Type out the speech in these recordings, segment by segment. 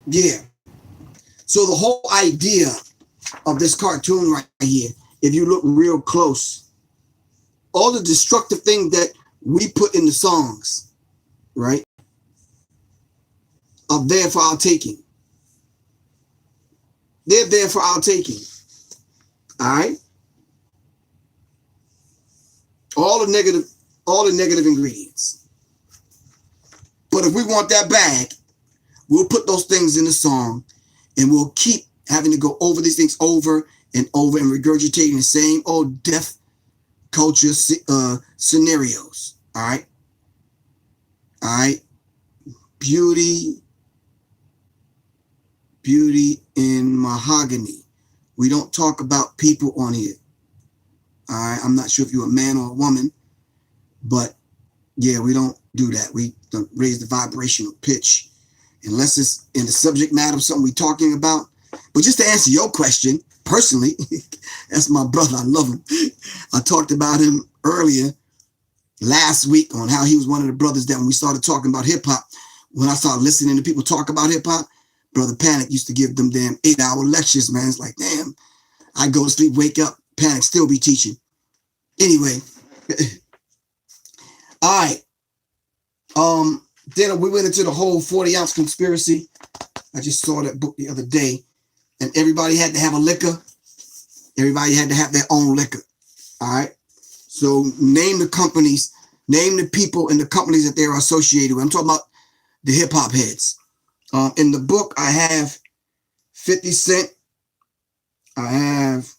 Yeah. So the whole idea of this cartoon right here, if you look real close, all the destructive things that we put in the songs, right, are there for our taking. They're there for our taking. All right. All the negative ingredients. But if we want that bag, we'll put those things in the song, and we'll keep having to go over these things over and over and regurgitating the same old death culture scenarios. All right. All right. Beauty in mahogany. We don't talk about people on here. All right. I'm not sure if you're a man or a woman, but yeah, we don't do that. We don't raise the vibrational pitch unless it's in the subject matter of something we're talking about. But just to answer your question, personally, that's my brother. I love him. I talked about him earlier last week on how he was one of the brothers that when we started talking about hip hop, when I started listening to people talk about hip hop, Brother Panic used to give them damn 8-hour lectures, man. It's like, damn, I go to sleep, wake up, Panic still be teaching. Anyway, all right. Then we went into the whole 40-ounce conspiracy. I just saw that book the other day, and everybody had to have a liquor. Everybody had to have their own liquor. All right. So name the companies, name the people and the companies that they're associated with. I'm talking about the hip hop heads. In the book, I have 50 Cent. I have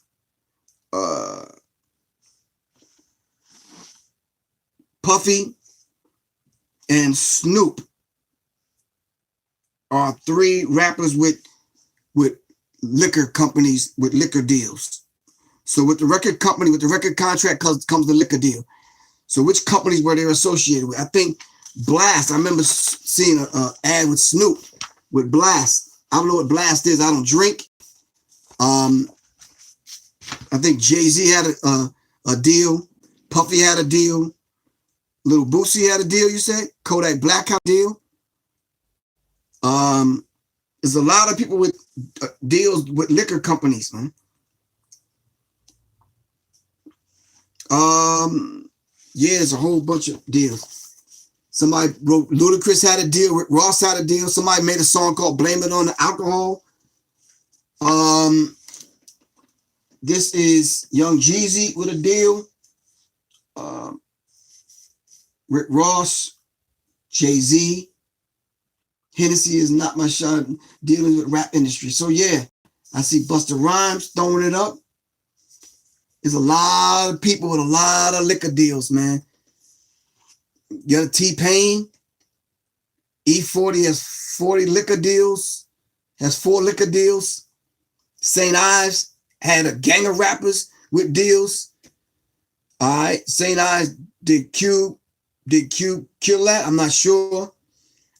Puffy and Snoop are 3 rappers with liquor companies with liquor deals. So with the record company, with the record contract comes the liquor deal. So which companies were they associated with? I think Blast. I remember seeing an ad with Snoop with Blast. I don't know what Blast is. I don't drink. I think Jay-Z had a deal. Puffy had a deal. Little Boosie had a deal, you said? Kodak Black had a deal. There's a lot of people with deals with liquor companies, man. Yeah, there's a whole bunch of deals. Somebody wrote, Ludacris had a deal, Rick Ross had a deal. Somebody made a song called Blame It on the Alcohol. This is Young Jeezy with a deal. Rick Ross, Jay-Z. Hennessy is not my shot dealing with rap industry. So yeah, I see Busta Rhymes throwing it up. There's a lot of people with a lot of liquor deals, man. You got T-Pain. E40 has 40 liquor deals, has 4 liquor deals. St. Ives had a gang of rappers with deals. All right, St. Ives did Cube kill that? I'm not sure.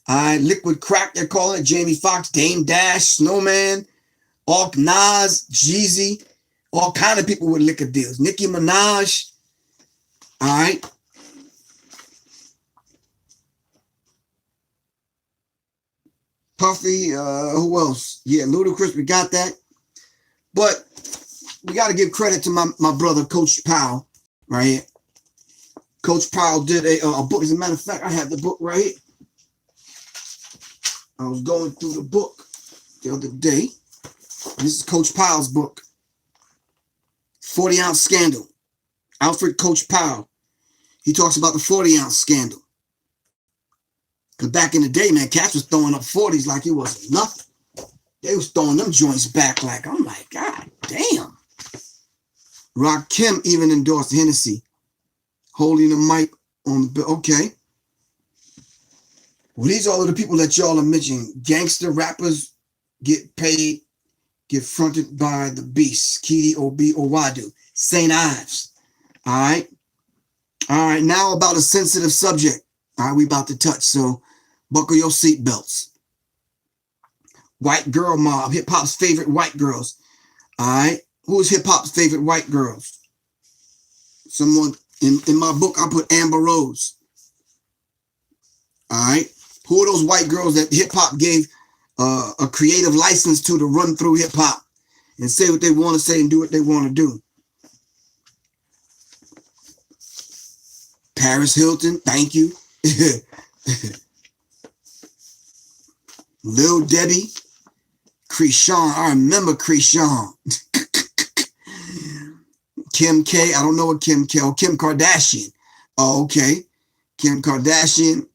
All right, Liquid Crack, they're calling it. Jamie Foxx, Dame Dash, Snowman, Nas, Jeezy, all kind of people with liquor deals. Nicki Minaj. All right. Puffy, who else? Yeah, Ludacris, we got that. But we got to give credit to my brother, Coach Powell, right here. Coach Powell did a book. As a matter of fact, I have the book right here. I was going through the book the other day. This is Coach Powell's book, 40-ounce scandal. Alfred Coach Powell. He talks about the 40-ounce scandal. Because back in the day, man, cats was throwing up 40s like it was nothing. They was throwing them joints back like, I'm like, God damn. Rakim even endorsed Hennessy, holding the mic on the bill. Okay. Well, these are all of the people that y'all are mentioning. Gangster rappers get paid, get fronted by the beast, Kidi Obi Owadu, St. Ives. All right. All right. Now about a sensitive subject. All right, we about to touch. So buckle your seatbelts. White girl mob, hip hop's favorite white girls. All right. Who is hip hop's favorite white girls? Someone in my book, I put Amber Rose. All right. Who are those white girls that hip hop gave a creative license to run through hip hop and say what they want to say and do what they want to do. Paris Hilton, thank you. Lil Debbie, Krishan, I remember Krishan. Kim K, I don't know what Kim K, oh, Kim Kardashian. Oh, okay. Kim Kardashian.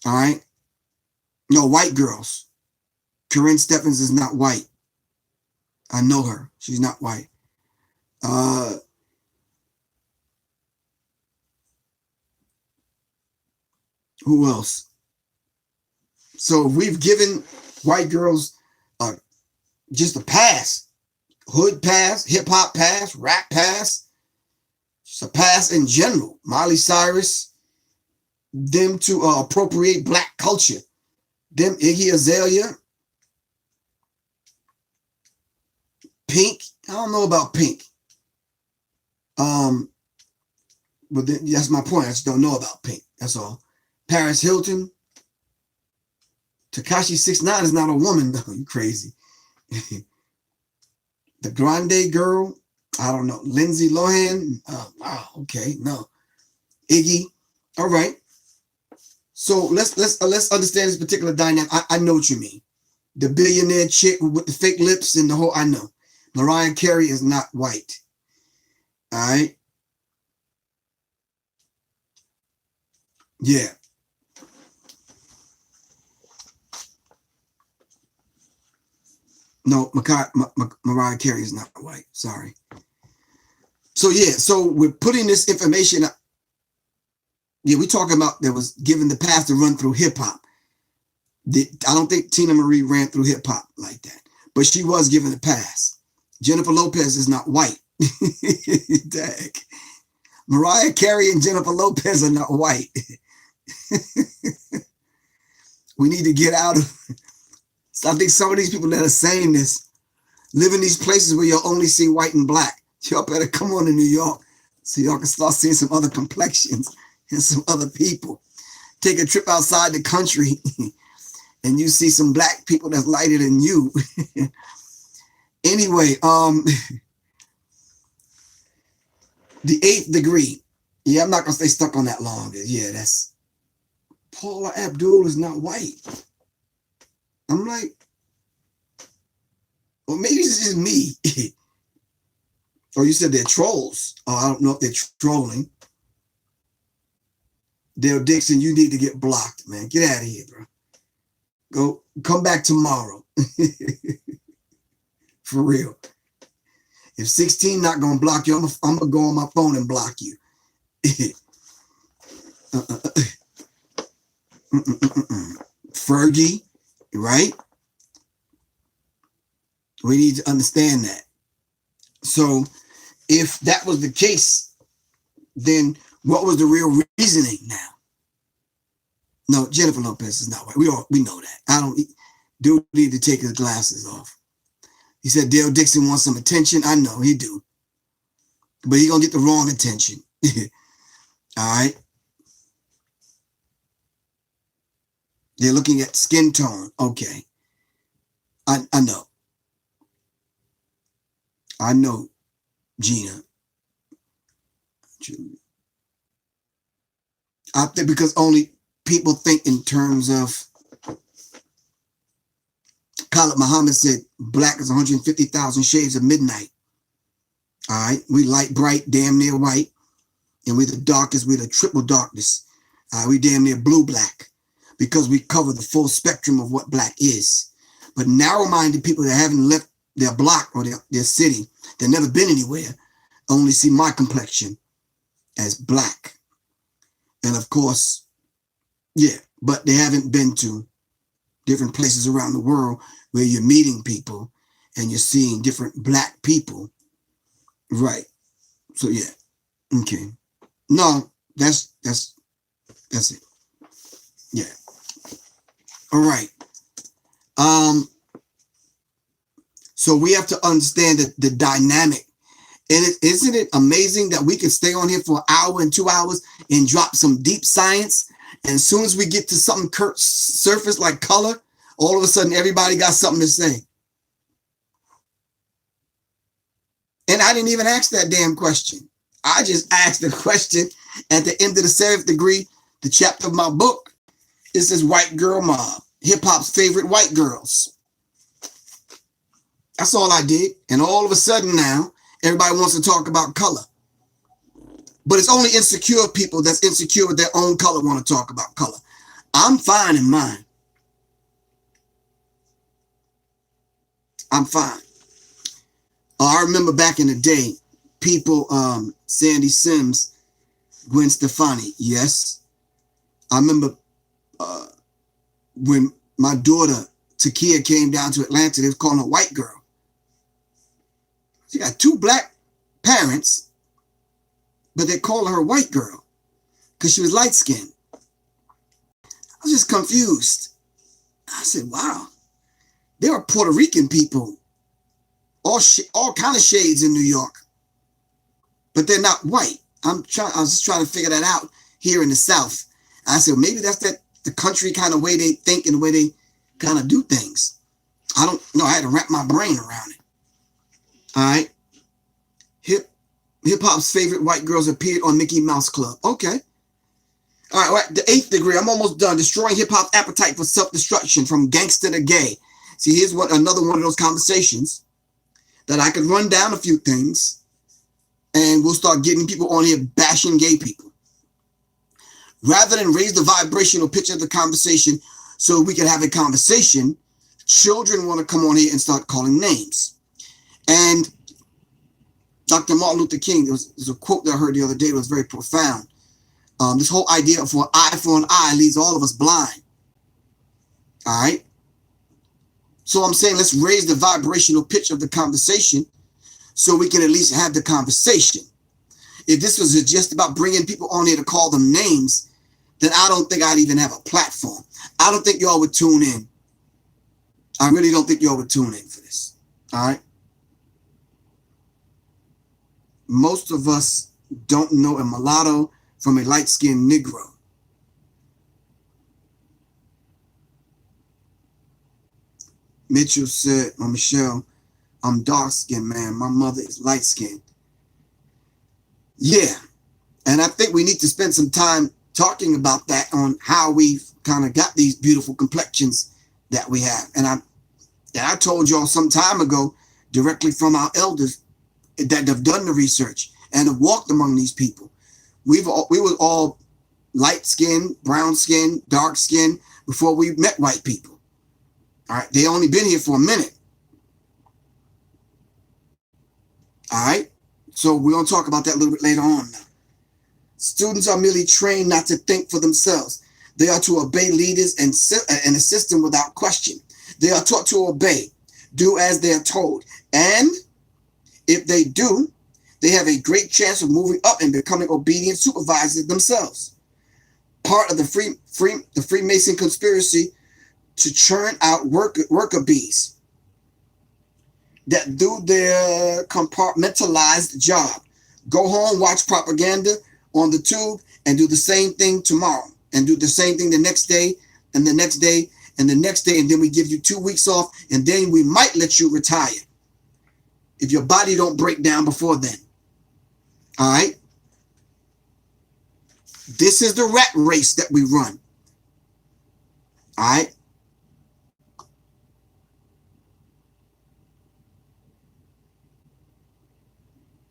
All right. No, white girls. Corinne Stephens is not white. I know her. She's not white. Who else? So we've given white girls just a pass. Hood pass, hip hop pass, rap pass. Just a pass in general. Miley Cyrus, them to appropriate black culture. Them Iggy Azalea, Pink. I don't know about Pink. But that's my point. I just don't know about Pink. That's all. Paris Hilton. Tekashi 6ix9ine is not a woman, though. You crazy. The Grande girl. I don't know. Lindsay Lohan. Wow. Okay. No. Iggy. All right. So let's understand this particular dynamic. I know what you mean. The billionaire chick with the fake lips and the whole. I know. Mariah Carey is not white. All right. Yeah. No, Mariah Carey is not white. Sorry. So yeah, so we're putting this information up. Yeah, we talking about that was given the path to run through hip hop. I don't think Tina Marie ran through hip hop like that, but she was given the pass. Jennifer Lopez is not white. Dang. Mariah Carey and Jennifer Lopez are not white. We need to get out of. So I think some of these people that are saying this live in these places where you'll only see white and black. Y'all better come on to New York so y'all can start seeing some other complexions and some other people. Take a trip outside the country and you see some black people that's lighter than you. Anyway, the 8th degree. Yeah, I'm not going to stay stuck on that long. Yeah, that's Paula Abdul is not white. I'm like, well, maybe it's just me. Or you said they're trolls. Oh, I don't know if they're trolling. Dale Dixon, you need to get blocked, man. Get out of here, bro. Come back tomorrow. For real. If 16 not going to block you, I'm going to go on my phone and block you. Fergie, right? We need to understand that. So if that was the case, then what was the real reasoning now? No, Jennifer Lopez is not white. We know that. Dude need to take his glasses off. He said Dale Dixon wants some attention. I know he do. But he gonna get the wrong attention. All right. They're looking at skin tone. Okay. I know. I know, Gina. I think because only people think in terms of, Khalid Muhammad said, black is 150,000 shades of midnight. All right. We light, bright, damn near white. And we're the darkest, we're the triple darkness. We damn near blue-black because we cover the full spectrum of what black is. But narrow-minded people that haven't left their block or their city, they've never been anywhere, only see my complexion as black. And of course, yeah, but they haven't been to different places around the world where you're meeting people and you're seeing different black people. Right. So yeah. Okay. No, that's it. Yeah. All right. So we have to understand the dynamic. And isn't it amazing that we can stay on here for an hour and 2 hours and drop some deep science And as soon as we get to something surface like color, all of a sudden everybody got something to say. And I didn't even ask that damn question. I just asked the question at the end of the 7th degree, the chapter of my book. It says white girl mob, hip hop's favorite white girls. That's all I did. And all of a sudden now, everybody wants to talk about color. But it's only insecure people that's insecure with their own color want to talk about color. I'm fine in mine. I'm fine. I remember back in the day, people, Sandy Sims, Gwen Stefani, yes. I remember when my daughter, Takia, came down to Atlanta, they was calling her white girl. She got 2 black parents, but they called her white girl because she was light-skinned. I was just confused. I said, wow, there are Puerto Rican people, all kind of shades in New York, but they're not white. I was just trying to figure that out here in the South. I said, well, maybe that's the country kind of way they think and the way they kind of do things. I don't know. I had to wrap my brain around it. All right. Hip hop's favorite white girls appeared on Mickey Mouse Club. Okay. All right. The 8th degree. I'm almost done. Destroying hip hop's appetite for self-destruction from gangster to gay. See, here's another one of those conversations that I could run down a few things and we'll start getting people on here bashing gay people. Rather than raise the vibrational pitch of the conversation so we can have a conversation, children want to come on here and start calling names. And Dr. Martin Luther King, there's a quote that I heard the other day that was very profound. This whole idea of an eye leaves all of us blind. All right. So I'm saying let's raise the vibrational pitch of the conversation so we can at least have the conversation. If this was just about bringing people on here to call them names, then I don't think I'd even have a platform. I don't think y'all would tune in. I really don't think y'all would tune in for this. All right. Most of us don't know a mulatto from a light-skinned Negro. Mitchell said, or Michelle, I'm dark-skinned, man. My mother is light-skinned. Yeah. And I think we need to spend some time talking about that on how we've kind of got these beautiful complexions that we have. And I told y'all some time ago, directly from our elders that have done the research and have walked among these people. We were all light-skinned, brown-skinned, dark-skinned before we met white people. All right. They only been here for a minute. All right. So we're going to talk about that a little bit later on now. Students are merely trained not to think for themselves. They are to obey leaders and assist them without question. They are taught to obey, do as they are told. And if they do, they have a great chance of moving up and becoming obedient supervisors themselves. Part of the Freemason conspiracy to churn out worker bees that do their compartmentalized job. Go home, watch propaganda on the tube, and do the same thing tomorrow, and do the same thing the next day, and the next day, and the next day, and then we give you 2 weeks off, and then we might let you retire if your body don't break down before then. All right? This is the rat race that we run. All right?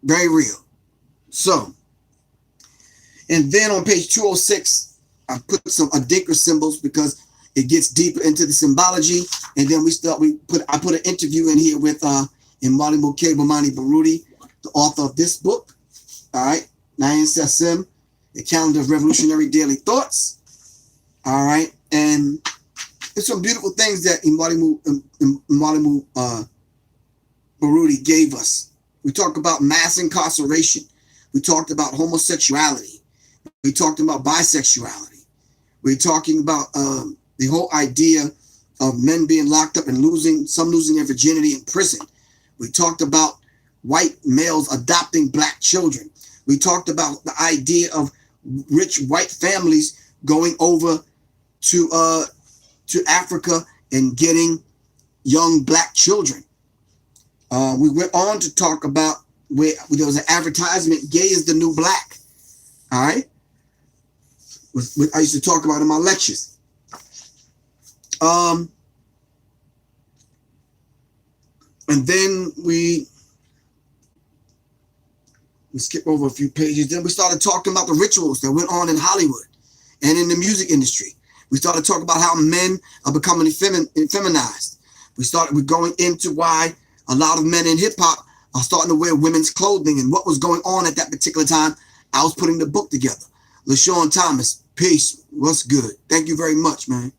Very real. So, and then on page 206, I put some Adinkra symbols because it gets deeper into the symbology. And then I put an interview in here with Mwalimu K. Bomani Baruti, the author of this book. All right. Nayan Sassim, the calendar of revolutionary daily thoughts. All right. And there's some beautiful things that Mwalimu Baruti gave us. We talked about mass incarceration. We talked about homosexuality. We talked about bisexuality. We're talking about the whole idea of men being locked up and losing their virginity in prison. We talked about white males adopting black children. We talked about the idea of rich white families going over to Africa and getting young black children. We went on to talk about where there was an advertisement, gay is the new black. All right. I used to talk about in my lectures. And then we skip over a few pages. Then we started talking about the rituals that went on in Hollywood and in the music industry. We started talking about how men are becoming feminized. We're going into why a lot of men in hip hop are starting to wear women's clothing and what was going on at that particular time. I was putting the book together. LaShawn Thomas, peace. What's good? Thank you very much, man.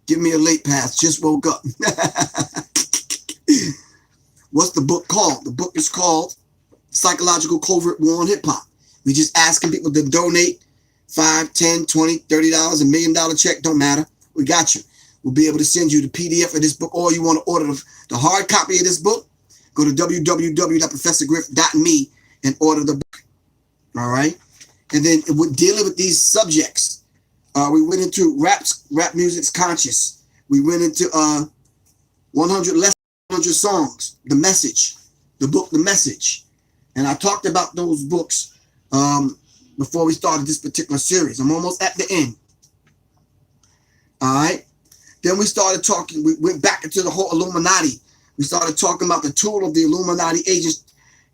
Give me a late pass. Just woke up. What's the book called? The book is called Psychological Covert War on Hip Hop. We just asking people to donate $5, $10, $20, $30, $1 million check. Don't matter. We got you. We'll be able to send you the PDF of this book, or you want to order the hard copy of this book, go to www.professorgriff.me and order the book. All right. And then we're dealing with these subjects. We went into rap music's conscious. We went into 100 less 100 songs, The Message, the book, The Message. And I talked about those books before we started this particular series. I'm almost at the end. All right. Then we started talking, we went back into the whole Illuminati. We started talking about the tool of the Illuminati agents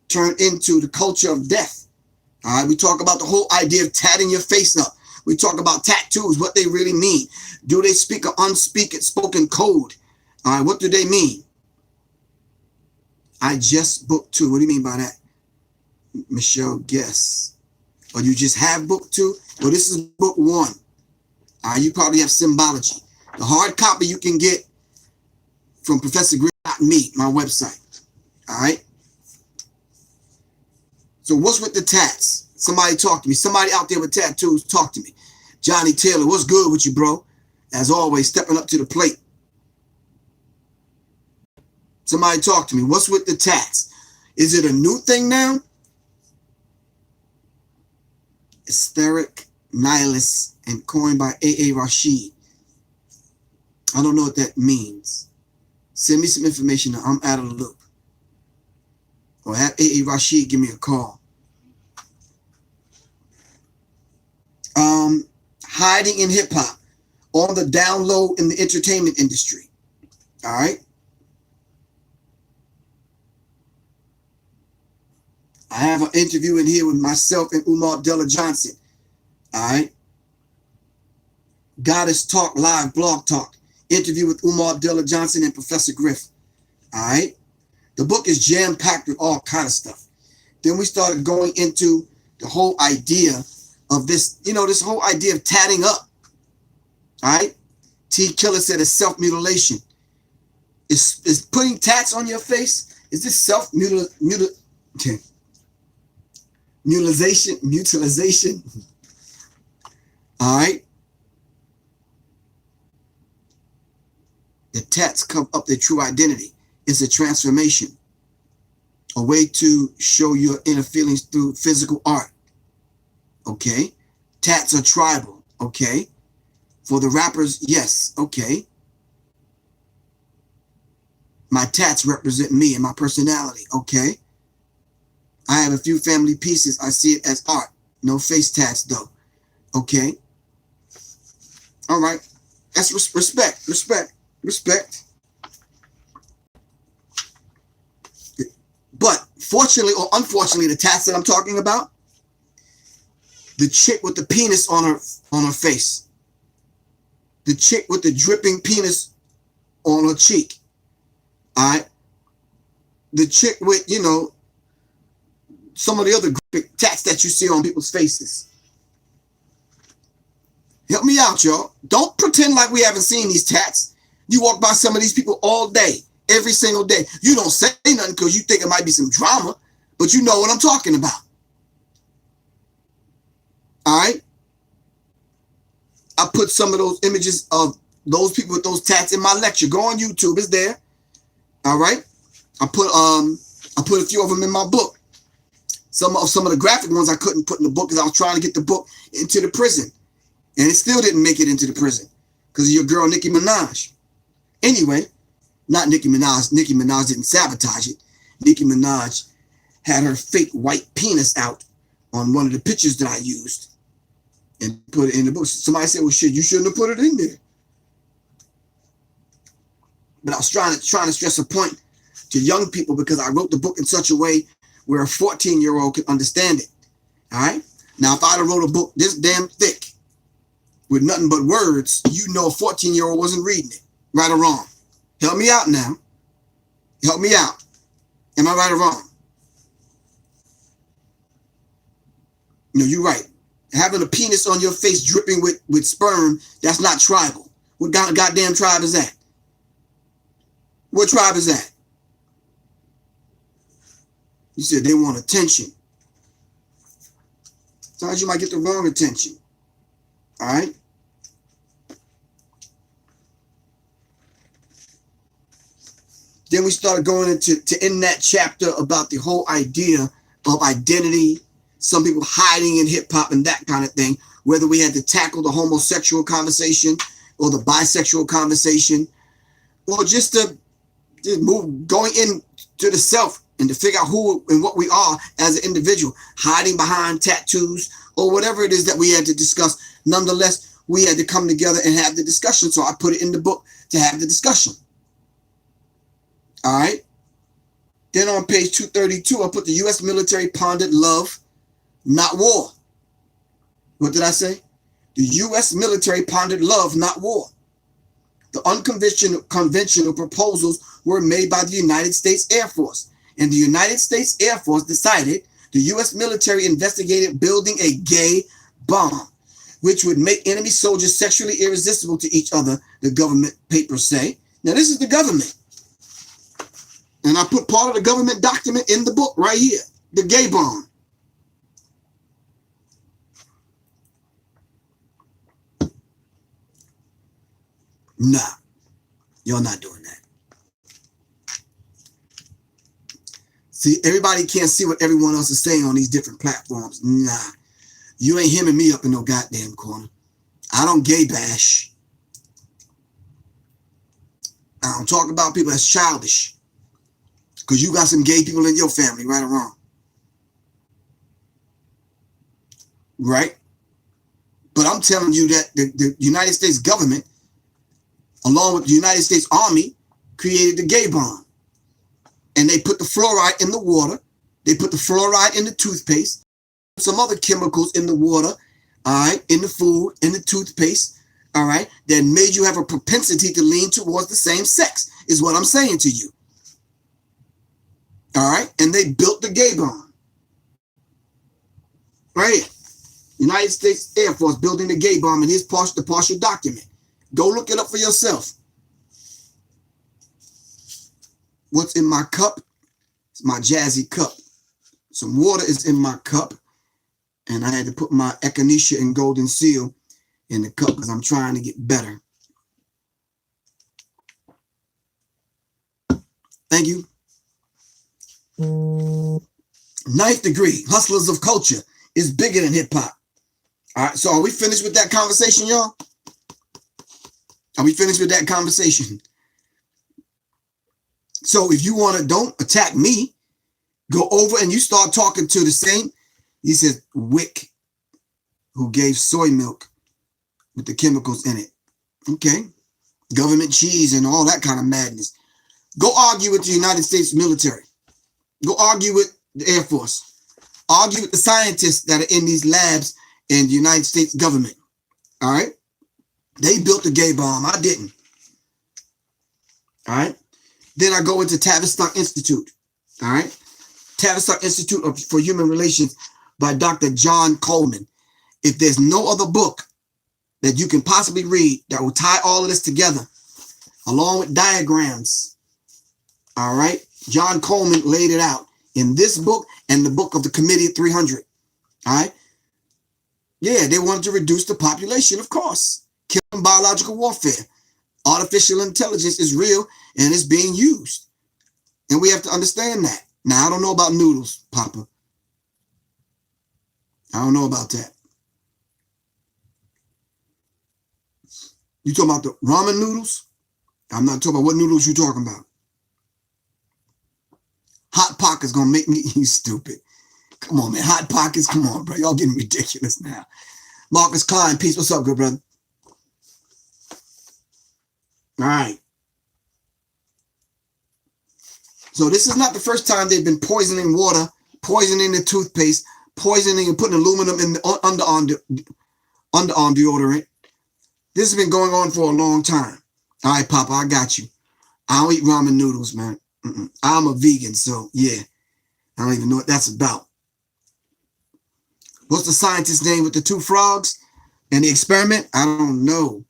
turned into the culture of death. All right. We talk about the whole idea of tatting your face up. We talk about tattoos, what they really mean. Do they speak or unspoken code? All right. What do they mean? I just book 2. What do you mean by that? Michelle, guess. Or you just have book 2? Well, this is book 1. You probably have symbology. The hard copy you can get from ProfessorGriff.me, my website. All right. So what's with the tats? Somebody talk to me. Somebody out there with tattoos, talk to me. Johnny Taylor, what's good with you, bro? As always, stepping up to the plate. Somebody talk to me. What's with the tats? Is it a new thing now? Aesthetic nihilist and coined by A.A. Rashid. I don't know what that means. Send me some information. I'm out of the loop. Or have A.A. Rashid give me a call. Hiding in hip hop on the down low in the entertainment industry. All right. I have an interview in here with myself and Umar Della Johnson. All right. Goddess Talk Live Blog Talk. Interview with Umar Della Johnson and Professor Griff. All right. The book is jam-packed with all kind of stuff. Then we started going into the whole idea of this, this whole idea of tatting up. All right. T. Killer said it's self-mutilation. Is putting tats on your face, is this mutilization? All right. The tats cover up their true identity. It's a transformation, a way to show your inner feelings through physical art. Okay. Tats are tribal. Okay. For the rappers, yes. Okay. My tats represent me and my personality. Okay. I have a few family pieces. I see it as art. No face tats though. Okay. All right. That's respect. But fortunately or unfortunately, the tats that I'm talking about, the chick with the penis on her face, the chick with the dripping penis on her cheek, all right, the chick with, some of the other tats that you see on people's faces. Help me out, y'all. Don't pretend like we haven't seen these tats. You walk by some of these people all day, every single day. You don't say nothing because you think it might be some drama, but you know what I'm talking about. All right. I put some of those images of those people with those tats in my lecture. Go on YouTube. It's there. All right. I put a few of them in my book. Some of the graphic ones I couldn't put in the book because I was trying to get the book into the prison. And it still didn't make it into the prison because of your girl, Nicki Minaj. Anyway, not Nicki Minaj. Nicki Minaj didn't sabotage it. Nicki Minaj had her fake white penis out on one of the pictures that I used and put it in the book. Somebody said, well, shit, you shouldn't have put it in there. But I was trying to stress a point to young people because I wrote the book in such a way where a 14-year-old could understand it. All right? Now, if I'd have wrote a book this damn thick with nothing but words, you know a 14-year-old wasn't reading it. Right or wrong? Help me out now. Help me out. Am I right or wrong? No, you're right. Having a penis on your face dripping with sperm, that's not tribal. What goddamn tribe is that? What tribe is that? You said they want attention. Sometimes you might get the wrong attention. All right? Then we started going into in that chapter about the whole idea of identity, some people hiding in hip hop and that kind of thing, whether we had to tackle the homosexual conversation or the bisexual conversation, or just to move going into the self and to figure out who and what we are as an individual, hiding behind tattoos or whatever it is that we had to discuss. Nonetheless, we had to come together and have the discussion. So I put it in the book to have the discussion. All right. Then on page 232, I put the U.S. military pondered love, not war. What did I say? The U.S. military pondered love, not war. The unconventional proposals were made by the United States Air Force, and the United States Air Force decided the U.S. military investigated building a gay bomb, which would make enemy soldiers sexually irresistible to each other, the government papers say. Now, this is the government. And I put part of the government document in the book right here, the gay bomb. Nah, you're not doing that. See, everybody can't see what everyone else is saying on these different platforms. Nah, you ain't hemming me up in no goddamn corner. I don't gay bash. I don't talk about people that's childish. Because you got some gay people in your family, right or wrong. Right? But I'm telling you that the United States government, along with the United States Army, created the gay bomb. And they put the fluoride in the water. They put the fluoride in the toothpaste. Some other chemicals in the water, all right, in the food, in the toothpaste, all right, that made you have a propensity to lean towards the same sex, is what I'm saying to you. All right, and they built the gay bomb. Right here. United States Air Force building the gay bomb, and here's the partial document. Go look it up for yourself. What's in my cup? It's my jazzy cup. Some water is in my cup, and I had to put my echinacea and golden seal in the cup because I'm trying to get better. Thank you. Ninth degree, hustlers of culture, is bigger than hip hop. All right, so are we finished with that conversation, y'all? Are we finished with that conversation? So if you want to, don't attack me, go over and you start talking to the same, he said, Wick, who gave soy milk with the chemicals in it. Okay. Government cheese and all that kind of madness. Go argue with the United States military. Go argue with the Air Force. Argue with the scientists that are in these labs in the United States government. All right. They built the gay bomb. I didn't. All right. Then I go into Tavistock Institute. All right. Tavistock Institute for Human Relations by Dr. John Coleman. If there's no other book that you can possibly read that will tie all of this together, along with diagrams, all right, John Coleman laid it out in this book and the book of the Committee of 300. All right. Yeah, they wanted to reduce the population, of course. Killing biological warfare. Artificial intelligence is real and it's being used. And we have to understand that. Now, I don't know about noodles, Papa. I don't know about that. You talking about the ramen noodles? I'm not talking about what noodles you talking about. Hot Pockets gonna make me, you stupid. Come on, man. Hot Pockets, come on, bro. Y'all getting ridiculous now. Marcus Klein, peace. What's up, good brother? All right. So this is not the first time they've been poisoning water, poisoning the toothpaste, poisoning and putting aluminum in the underarm deodorant. This has been going on for a long time. All right, Papa, I got you. I don't eat ramen noodles, man. I'm a vegan, so yeah. I don't even know what that's about. What's the scientist's name with the two frogs and the experiment? I don't know.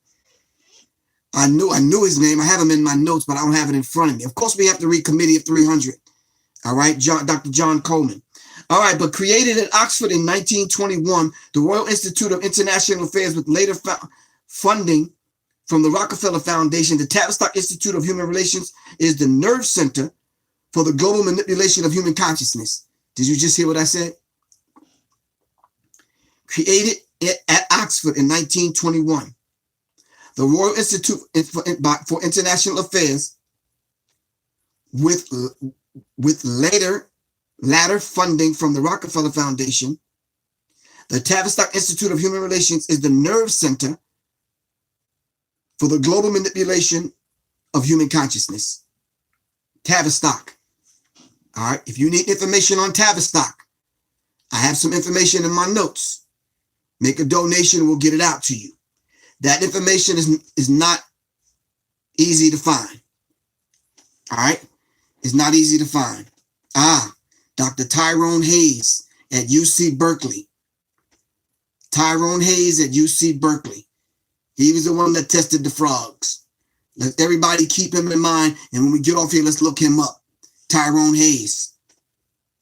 I knew his name. I have him in my notes, but I don't have it in front of me. Of course, we have to read Committee of 300. All right, Dr. John Coleman. All right, but created at Oxford in 1921, the Royal Institute of International Affairs with later funding from the Rockefeller Foundation, the Tavistock Institute of Human Relations is the nerve center for the global manipulation of human consciousness. Did you just hear what I said? Created at Oxford in 1921. The Royal Institute for International Affairs with latter funding from the Rockefeller Foundation. The Tavistock Institute of Human Relations is the nerve center for the global manipulation of human consciousness. Tavistock. All right. If you need information on Tavistock, I have some information in my notes. Make a donation, we'll get it out to you. That information is not easy to find. All right. It's not easy to find. Dr. Tyrone Hayes at UC Berkeley. Tyrone Hayes at UC Berkeley. He was the one that tested the frogs. Let everybody keep him in mind. And when we get off here, let's look him up. Tyrone Hayes.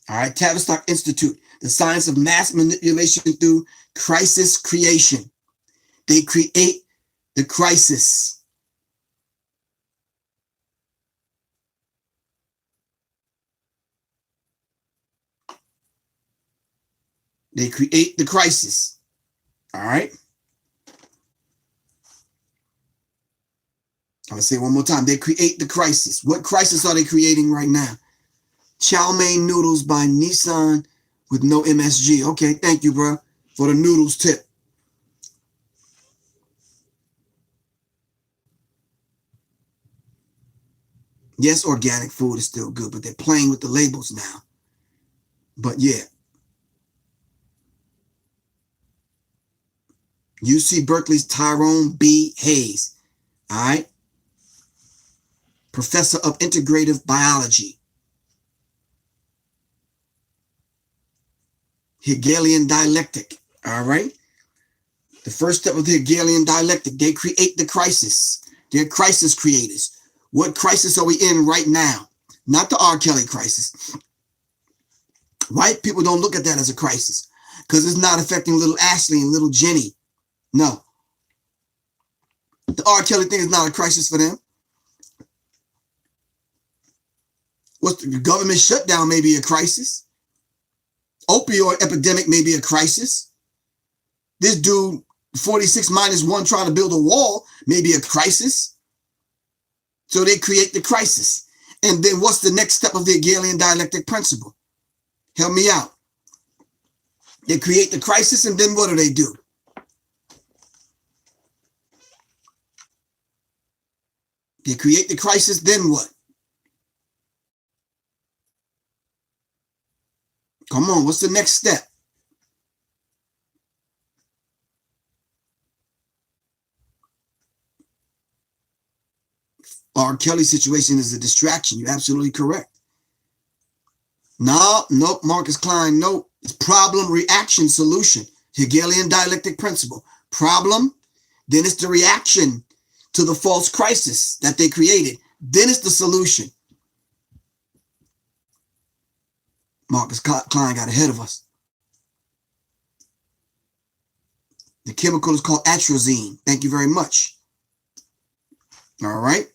All right. Tavistock Institute, the science of mass manipulation through crisis creation. They create the crisis. They create the crisis. All right. I'm going to say it one more time. They create the crisis. What crisis are they creating right now? Chow mein noodles by Nissan with no MSG. Okay, thank you, bro, for the noodles tip. Yes, organic food is still good, but they're playing with the labels now. But yeah. UC Berkeley's Tyrone B. Hayes. All right. Professor of Integrative Biology. Hegelian dialectic. All right. The first step of the Hegelian dialectic, they create the crisis. They're crisis creators. What crisis are we in right now? Not the R. Kelly crisis. White people don't look at that as a crisis because it's not affecting little Ashley and little Jenny. No. The R. Kelly thing is not a crisis for them. What's the government shutdown may be a crisis. Opioid epidemic may be a crisis. This dude, 46 minus 1 trying to build a wall may be a crisis. So they create the crisis. And then what's the next step of the Hegelian dialectic principle? Help me out. They create the crisis, and then what do? They create the crisis, then what? Come on, what's the next step? R. Kelly situation is a distraction. You're absolutely correct. No, nope, Marcus Klein, nope. It's problem, reaction, solution. Hegelian dialectic principle. Problem, then it's the reaction to the false crisis that they created. Then it's the solution. Marcus Klein got ahead of us. The chemical is called atrazine. Thank you very much. All right.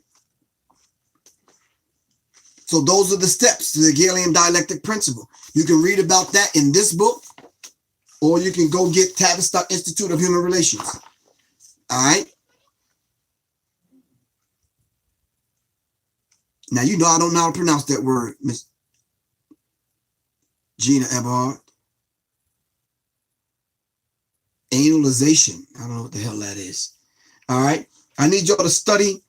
So those are the steps to the Hegelian dialectic principle. You can read about that in this book, or you can go get Tavistock Institute of Human Relations. All right. Now, you know I don't know how to pronounce that word, Miss Gina Eberhard. Analyzation. I don't know what the hell that is. All right. I need y'all to study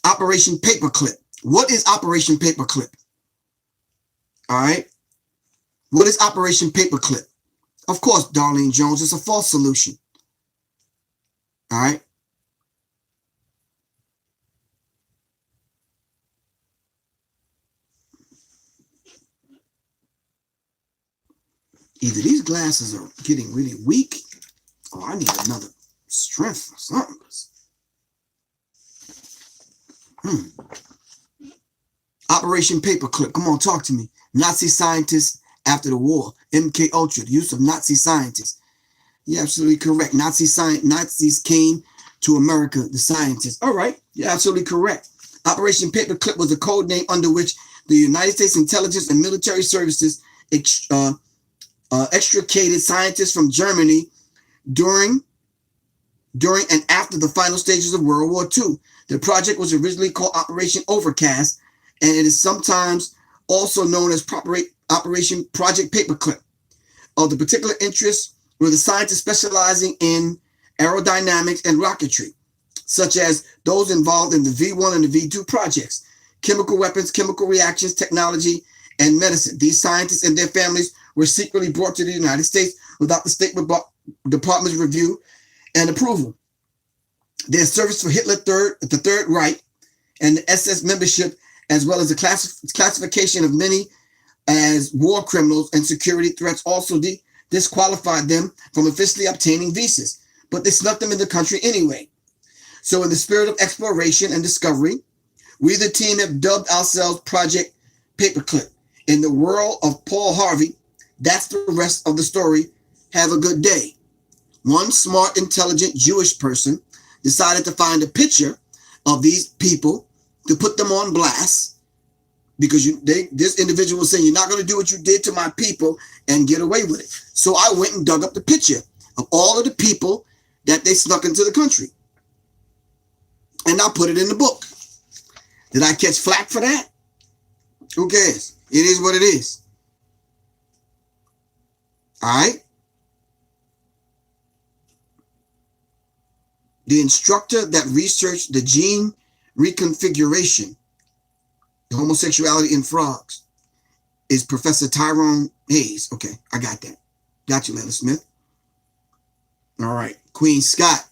Operation Paperclip. What is Operation Paperclip? All right. What is Operation Paperclip? Of course, Darlene Jones, it's a false solution. All right. Either these glasses are getting really weak, or I need another strength or something. Operation Paperclip. Come on, talk to me. Nazi scientists after the war. MK Ultra. The use of Nazi scientists. You're absolutely correct. Nazis came to America, the scientists. All right. You're absolutely correct. Operation Paperclip was a code name under which the United States intelligence and military services extricated scientists from Germany during and after the final stages of World War II. The project was originally called Operation Overcast, and it is sometimes also known as Operation Project Paperclip. Of the particular interests were the scientists specializing in aerodynamics and rocketry, such as those involved in the V1 and the V2 projects, chemical weapons, chemical reactions, technology, and medicine. These scientists and their families were secretly brought to the United States without the State Department's review and approval. Their service for Hitler, the Third Reich, and the SS membership, as well as the classification of many as war criminals and security threats, also disqualified them from officially obtaining visas, but they snuck them in the country anyway. So in the spirit of exploration and discovery, we, the team, have dubbed ourselves Project Paperclip. In the world of Paul Harvey, that's the rest of the story. Have a good day. One smart, intelligent Jewish person decided to find a picture of these people to put them on blast because this individual was saying, you're not going to do what you did to my people and get away with it. So I went and dug up the picture of all of the people that they snuck into the country. And I put it in the book. Did I catch flack for that? Who cares? It is what it is. All right. The instructor that researched the gene reconfiguration, the homosexuality in frogs, is Professor Tyrone Hayes. Okay, I got that. Got you, Leonard Smith. All right. Queen Scott.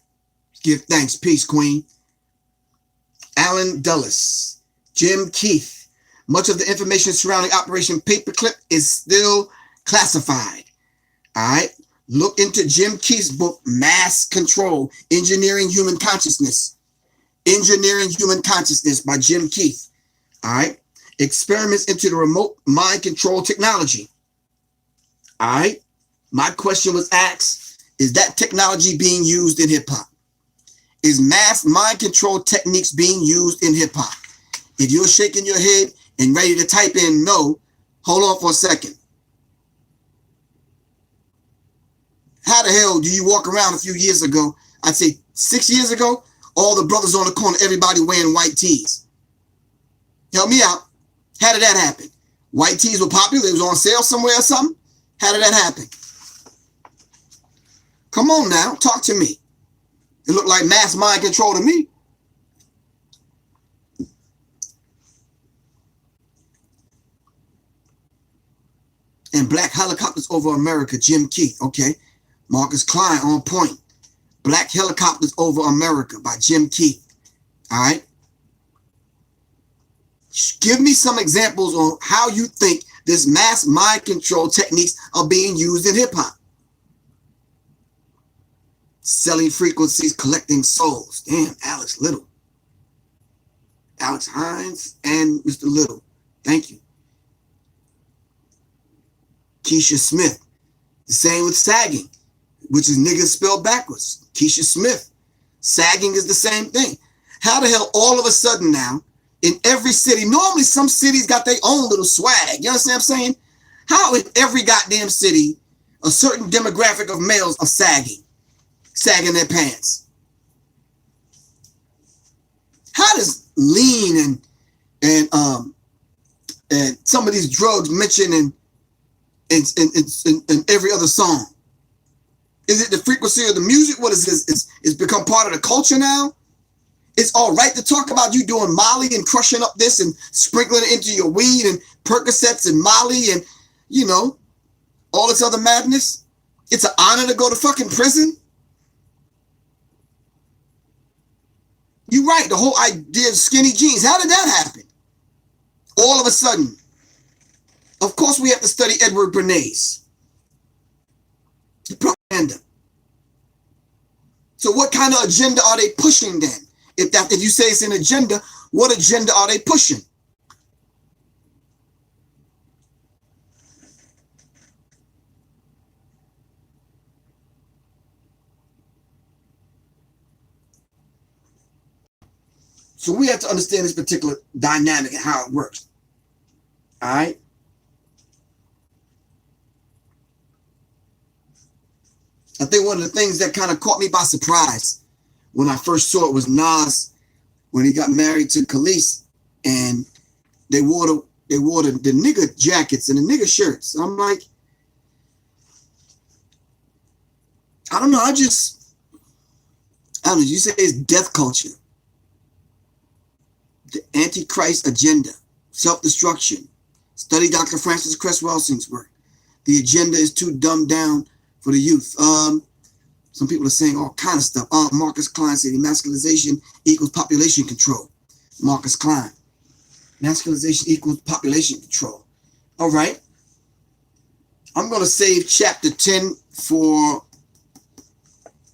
Give thanks. Peace, Queen. Alan Dulles. Jim Keith. Much of the information surrounding Operation Paperclip is still classified. All right. Look into Jim Keith's book, Mass Control, Engineering Human Consciousness. Engineering Human Consciousness by Jim Keith. All right. Experiments into the remote mind control technology. All right. My question was asked, is that technology being used in hip hop? Is mass mind control techniques being used in hip hop? If you're shaking your head and ready to type in no, hold on for a second. How the hell do you walk around a few years ago? I'd say 6 years ago, all the brothers on the corner, everybody wearing white tees. Help me out. How did that happen? White tees were popular. It was on sale somewhere or something. How did that happen? Come on now, talk to me. It looked like mass mind control to me. And black helicopters over America, Jim Keith. Okay. Marcus Klein on point. Black Helicopters Over America by Jim Keith. All right. Give me some examples on how you think this mass mind control techniques are being used in hip hop. Selling frequencies, collecting souls. Damn, Alex Little. Alex Hines and Mr. Little. Thank you. Keisha Smith. The same with sagging, which is niggas spelled backwards. Keisha Smith. Sagging is the same thing. How the hell all of a sudden now, in every city, normally some cities got their own little swag. You understand what I'm saying? How in every goddamn city, a certain demographic of males are sagging their pants? How does lean and and some of these drugs mentioned in every other song. Is it the frequency of the music? What is this? It's become part of the culture now? It's all right to talk about you doing Molly and crushing up this and sprinkling it into your weed and Percocets and Molly and, you know, all this other madness. It's an honor to go to fucking prison. You're right. The whole idea of skinny jeans. How did that happen? All of a sudden. Of course, we have to study Edward Bernays. Propaganda. So what kind of agenda are they pushing then? If you say it's an agenda, what agenda are they pushing? So we have to understand this particular dynamic and how it works. All right. I think one of the things that kind of caught me by surprise when I first saw it was Nas when he got married to Khalees, and they wore the nigga jackets and the nigga shirts. I'm like, I don't know. You say it's death culture, the Antichrist agenda, self-destruction. Study Dr. Francis Cress Welsing's work. The agenda is too dumbed down for the youth. Some people are saying all kind of stuff. Marcus Klein said emasculization equals population control. Marcus Klein. Masculization equals population control. All right. I'm going to save chapter 10 for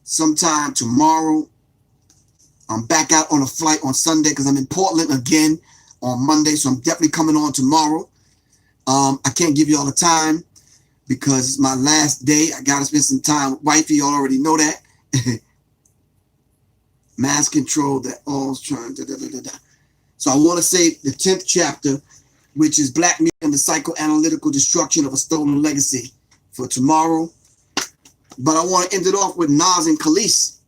sometime tomorrow. I'm back out on a flight on Sunday because I'm in Portland again on Monday. So I'm definitely coming on tomorrow. I can't give you all the time because it's my last day. I got to spend some time with wifey. You all already know that. Mass control that all's trying to So I want to say the 10th chapter, which is Black Music and the Psychoanalytical Destruction of a Stolen Legacy, for tomorrow. But I want to end it off with Nas and Khalees.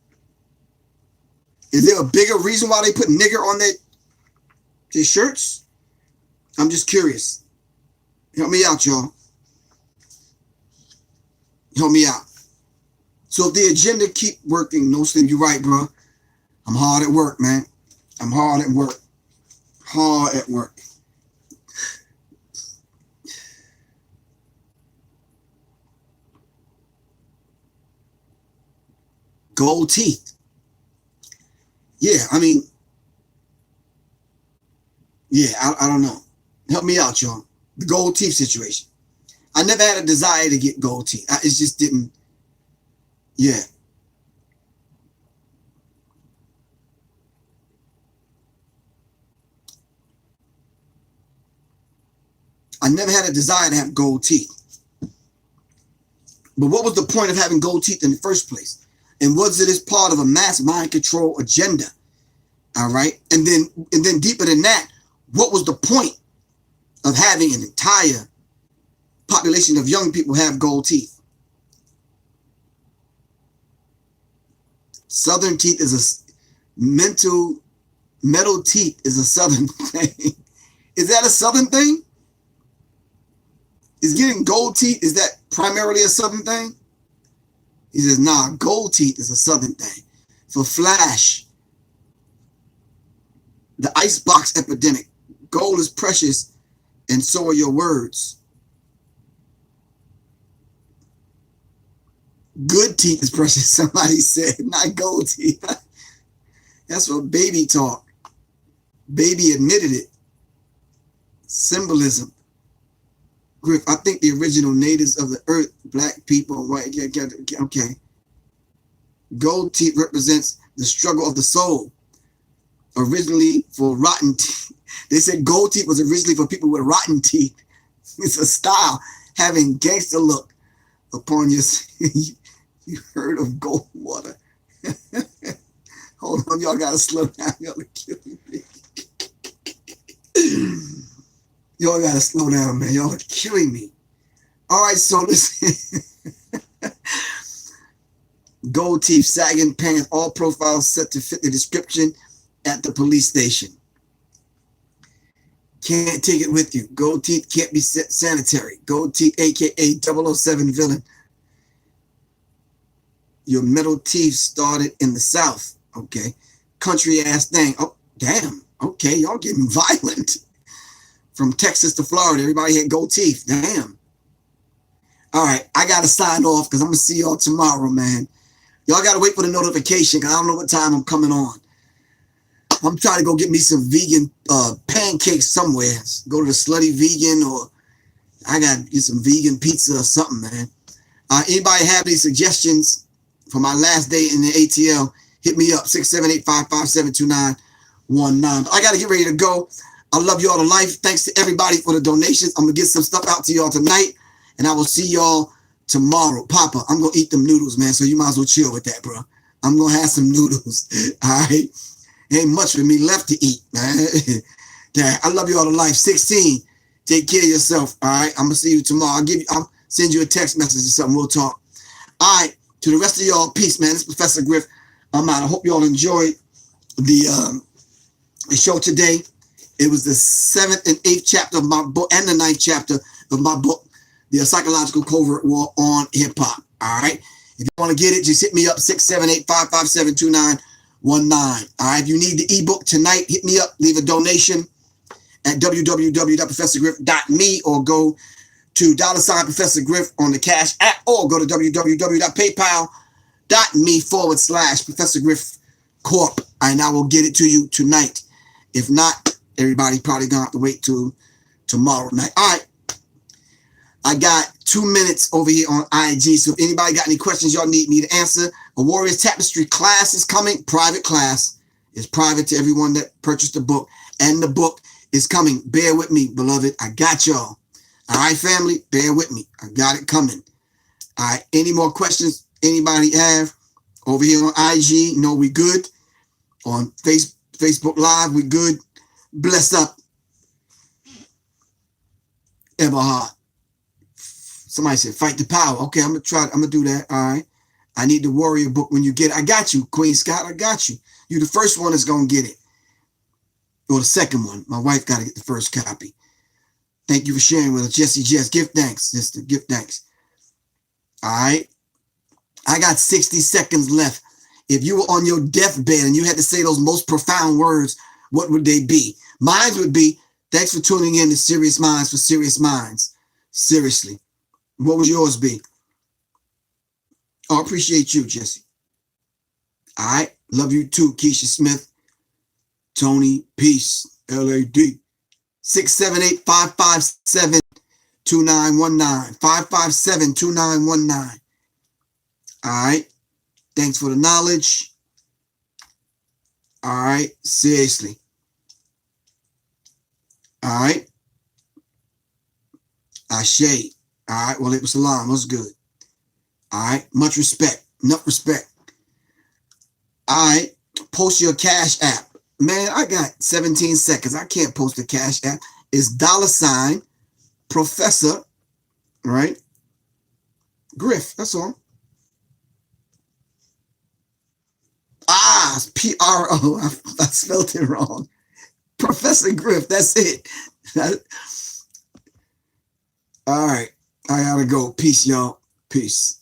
Is there a bigger reason why they put nigger on their shirts? I'm just curious. Help me out, y'all. Help me out. So if the agenda keep working, no sleep, you're right, bro. I'm hard at work, man. I'm hard at work. Hard at work. Gold teeth. Yeah, I mean, yeah, I don't know. Help me out, y'all. The gold teeth situation. I never had a desire to get gold teeth. It just didn't. Yeah. I never had a desire to have gold teeth. But what was the point of having gold teeth in the first place? And was it as part of a mass mind control agenda? All right. And then deeper than that, what was the point of having an entire population of young people have gold teeth? Southern teeth is metal teeth is a Southern thing. Is that a Southern thing? Is getting gold teeth, is that primarily a Southern thing? He says, nah, gold teeth is a Southern thing. For Flash, the icebox epidemic, gold is precious and so are your words. Good teeth is precious, somebody said, not gold teeth. That's what baby talk. Baby admitted it. Symbolism. Griff, I think the original natives of the earth, black people, white, okay. Gold teeth represents the struggle of the soul. Originally for rotten teeth. They said gold teeth was originally for people with rotten teeth. It's a style, having gangster look upon your. You heard of gold water. Hold on, y'all gotta slow down. Y'all are killing me. Y'all gotta slow down, man. Y'all are killing me. All right, so listen. Gold teeth, sagging pants, all profiles set to fit the description at the police station. Can't take it with you. Gold teeth can't be sanitary. Gold teeth, aka 007 villain. Your metal teeth started in the South. Okay. Country ass thing. Oh, damn. Okay, y'all getting violent. From Texas to Florida, everybody had gold teeth. Damn. All right, I got to sign off because I'm going to see y'all tomorrow, man. Y'all got to wait for the notification because I don't know what time I'm coming on. I'm trying to go get me some vegan pancakes somewhere. Go to the Slutty Vegan, or I got to get some vegan pizza or something, man. Anybody have any suggestions for my last day in the ATL? Hit me up, 678-557-2919. I got to get ready to go. I love y'all to life. Thanks to everybody for the donations. I'm going to get some stuff out to y'all tonight, and I will see y'all tomorrow. Papa, I'm going to eat them noodles, man, so you might as well chill with that, bro. I'm going to have some noodles, all right? Ain't much for me left to eat, man. Dad, I love you all to life. 16, take care of yourself, all right? I'm going to see you tomorrow. I'll send you a text message or something. We'll talk. All right, to the rest of y'all, peace, man. It's Professor Griff. I'm out. I hope y'all enjoyed the show today. It was the 7th and 8th chapter of my book and the 9th chapter of my book, The Psychological Covert War on Hip-Hop, all right? If you want to get it, just hit me up, 678-557-2919. All right, if you need the ebook tonight, hit me up, leave a donation at www.professorgriff.me or go to $Professor Griff on the Cash App, or go to www.paypal.me/Professor Griff Corp, and I will get it to you tonight. If not, everybody probably gonna have to wait till tomorrow night. All right, I got 2 minutes over here on IG, so if anybody got any questions y'all need me to answer, a Warriors Tapestry class is coming. Private class. It's private to everyone that purchased the book, and the book is coming. Bear with me, beloved. I got y'all. All right, family, bear with me. I got it coming. All right, any more questions anybody have over here on IG? No, we good. On Facebook Live, we good. Bless up. Everhard. Somebody said, fight the power. Okay, I'm going to try. I'm going to do that. All right. I need the Warrior book when you get it. I got you, Queen Scott. I got you. You the first one that's going to get it. Or the second one. My wife got to get the first copy. Thank you for sharing with us. Jesse Jess, give thanks, sister. Give thanks. All right. I got 60 seconds left. If you were on your deathbed and you had to say those most profound words, what would they be? Mine would be, thanks for tuning in to Sirius Mindz for Sirius Mindz. Seriously. What would yours be? Oh, I appreciate you, Jesse. All right. Love you too, Keisha Smith. Tony, peace. LAD. 678-557-2919. 557-2919. All right. Thanks for the knowledge. All right. Seriously. All right. Ashe. All right. Well, it was salam. It was good. All right. Much respect. Enough respect. All right. Post your Cash App. Man, I got 17 seconds. I can't post the Cash App. It's $Professor, right? Griff. That's all. It's P-R-O. I spelled it wrong. Professor Griff. That's it. All right. I gotta go. Peace, y'all. Peace.